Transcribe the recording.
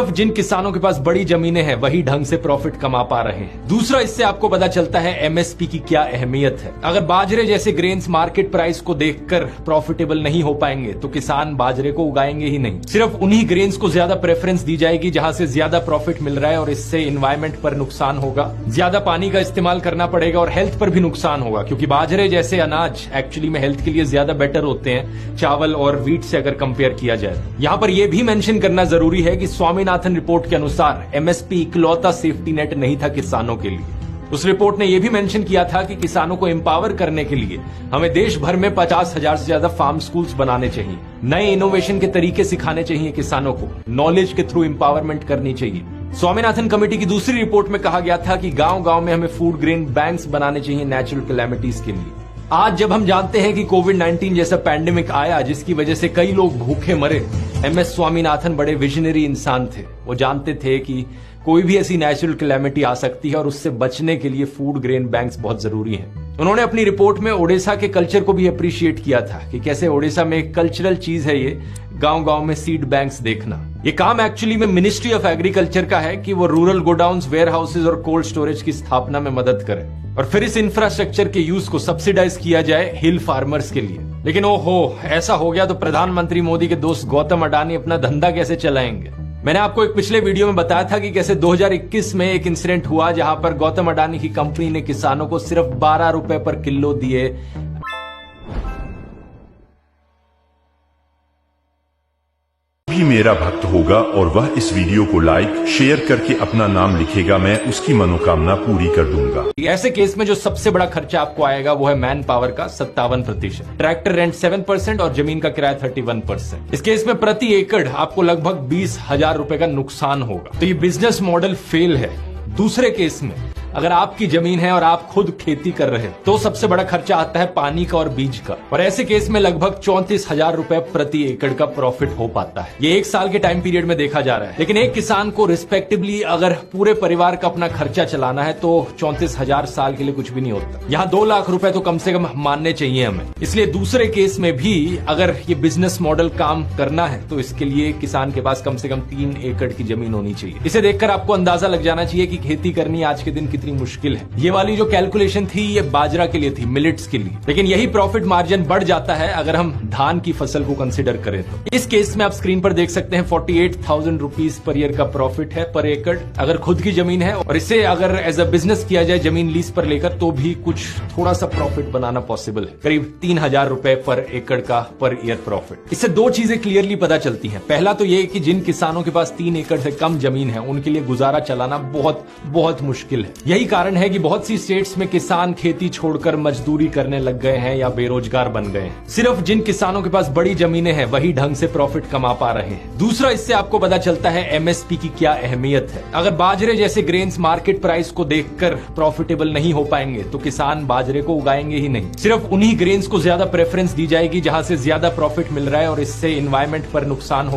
सिर्फ जिन किसानों के पास बड़ी जमीनें हैं वही ढंग से प्रॉफिट कमा पा रहे हैं। दूसरा, इससे आपको पता चलता है एमएसपी की क्या अहमियत है। अगर बाजरे जैसे ग्रेन्स मार्केट प्राइस को देखकर प्रॉफिटेबल नहीं हो पाएंगे तो किसान बाजरे को उगाएंगे ही नहीं। सिर्फ उन्हीं ग्रेन्स को ज्यादा प्रेफरेंस दी जाएगी जहां से ज्यादा प्रॉफिट मिल रहा है, और इससे इन्वायरमेंट पर नुकसान होगा, ज्यादा पानी का इस्तेमाल करना पड़ेगा और हेल्थ पर भी नुकसान होगा, क्योंकि बाजरे जैसे अनाज एक्चुअली में हेल्थ के लिए ज्यादा बेटर होते हैं चावल और वीट से अगर कंपेयर किया जाए। यहां पर यह भी मेंशन करना जरूरी है कि स्वामीनाथन रिपोर्ट के अनुसार एमएसपी इकलौता सेफ्टी नेट नहीं था किसानों के लिए। उस रिपोर्ट ने यह भी मेंशन किया था कि किसानों को एम्पावर करने के लिए हमें देश भर में 50,000 से ज्यादा फार्म स्कूल्स बनाने चाहिए, नए इनोवेशन के तरीके सिखाने चाहिए किसानों को, नॉलेज के थ्रू एम्पावरमेंट करनी चाहिए। स्वामीनाथन कमेटी की दूसरी रिपोर्ट में कहा गया था कि गांव-गांव में हमें फूड ग्रेन बैंक्स बनाने चाहिए नेचुरल कैलेमिटीज के लिए। आज जब हम जानते हैं कि कोविड-19 जैसा पैंडेमिक आया जिसकी वजह से कई लोग भूखे मरे, एमएस स्वामीनाथन बड़े विजनरी इंसान थे। वो जानते थे कि कोई भी ऐसी नेचुरल कैलेमिटी आ सकती है और उससे बचने के लिए फूड ग्रेन बैंक्स बहुत जरूरी हैं। उन्होंने अपनी रिपोर्ट में ओडिशा के कल्चर को भी अप्रिशिएट किया था कि कैसे ओडिशा में एक कल्चरल चीज है ये गांव-गांव में सीड बैंक्स देखना। ये काम एक्चुअली में मिनिस्ट्री ऑफ एग्रीकल्चर का है कि वो रूरल गोडाउन्स, वेयर हाउसेज और कोल्ड स्टोरेज की स्थापना में मदद करे और फिर इस इंफ्रास्ट्रक्चर के यूज को सब्सिडाइज किया जाए हिल फार्मर्स के लिए। लेकिन ओहो, ऐसा हो गया तो प्रधानमंत्री मोदी के दोस्त गौतम अडानी अपना धंधा कैसे चलाएंगे। मैंने आपको एक पिछले वीडियो में बताया था कि कैसे 2021 में एक इंसिडेंट हुआ जहां पर गौतम अडानी की कंपनी ने किसानों को सिर्फ 12 रुपए पर किलो दिए। भी मेरा भक्त होगा और वह इस वीडियो को लाइक शेयर करके अपना नाम लिखेगा, मैं उसकी मनोकामना पूरी कर दूंगा। ऐसे केस में जो सबसे बड़ा खर्चा आपको आएगा वो है मैन पावर का 57%, ट्रैक्टर रेंट 7% और जमीन का किराया 31%। इस केस में प्रति एकड़ आपको लगभग 20,000 रुपए का नुकसान होगा। तो ये बिजनेस मॉडल फेल है। दूसरे केस में अगर आपकी जमीन है और आप खुद खेती कर रहे हैं तो सबसे बड़ा खर्चा आता है पानी का और बीज का, और ऐसे केस में लगभग 34,000 रुपए प्रति एकड़ का प्रॉफिट हो पाता है। ये 1 साल के टाइम पीरियड में देखा जा रहा है। लेकिन एक किसान को रिस्पेक्टिवली अगर पूरे परिवार का अपना खर्चा चलाना है तो 34,000 साल के लिए कुछ भी नहीं होता। यहाँ 2 लाख रुपए तो कम से कम मानने चाहिए हमें। इसलिए दूसरे केस में भी अगर ये बिजनेस मॉडल काम करना है तो इसके लिए किसान के पास कम से कम 3 एकड़ की जमीन होनी चाहिए। इसे देखकर आपको अंदाजा लग जाना चाहिए कि खेती करनी आज के दिन कितनी मुश्किल है। ये वाली जो कैलकुलेशन थी ये बाजरा के लिए थी, मिलेट्स के लिए। लेकिन यही प्रॉफिट मार्जिन बढ़ जाता है अगर हम धान की फसल को कंसीडर करें तो। इस केस में आप स्क्रीन पर देख सकते हैं 48,000 रुपीज पर ईयर का प्रॉफिट है पर एकड़ अगर खुद की जमीन है, और इसे अगर एज अ बिजनेस किया जाए जमीन लीज पर लेकर तो भी कुछ थोड़ा सा प्रॉफिट बनाना पॉसिबल है, करीब 3,000 रुपए पर एकड़ का पर ईयर प्रॉफिट। इससे 2 चीजें क्लियरली पता चलती हैं। पहला तो ये कि जिन किसानों के पास 3 एकड़ से कम जमीन है उनके लिए गुजारा चलाना बहुत बहुत मुश्किल है। यही कारण है कि बहुत सी स्टेट्स में किसान खेती छोड़कर मजदूरी करने लग गए हैं या बेरोजगार बन गए हैं। सिर्फ जिन किसानों के पास बड़ी जमीनें हैं वही ढंग से प्रॉफिट कमा पा रहे हैं। दूसरा, इससे आपको पता चलता है एमएसपी की क्या अहमियत है। अगर बाजरे जैसे ग्रेन्स मार्केट प्राइस को देखकर प्रॉफिटेबल नहीं हो पाएंगे तो किसान बाजरे को उगाएंगे ही नहीं। सिर्फ उन्हीं ग्रेन्स को ज्यादा प्रेफरेंस दी जाएगी जहां से ज्यादा प्रॉफिट मिल रहा है और इससे इन्वायरमेंट पर नुकसान हो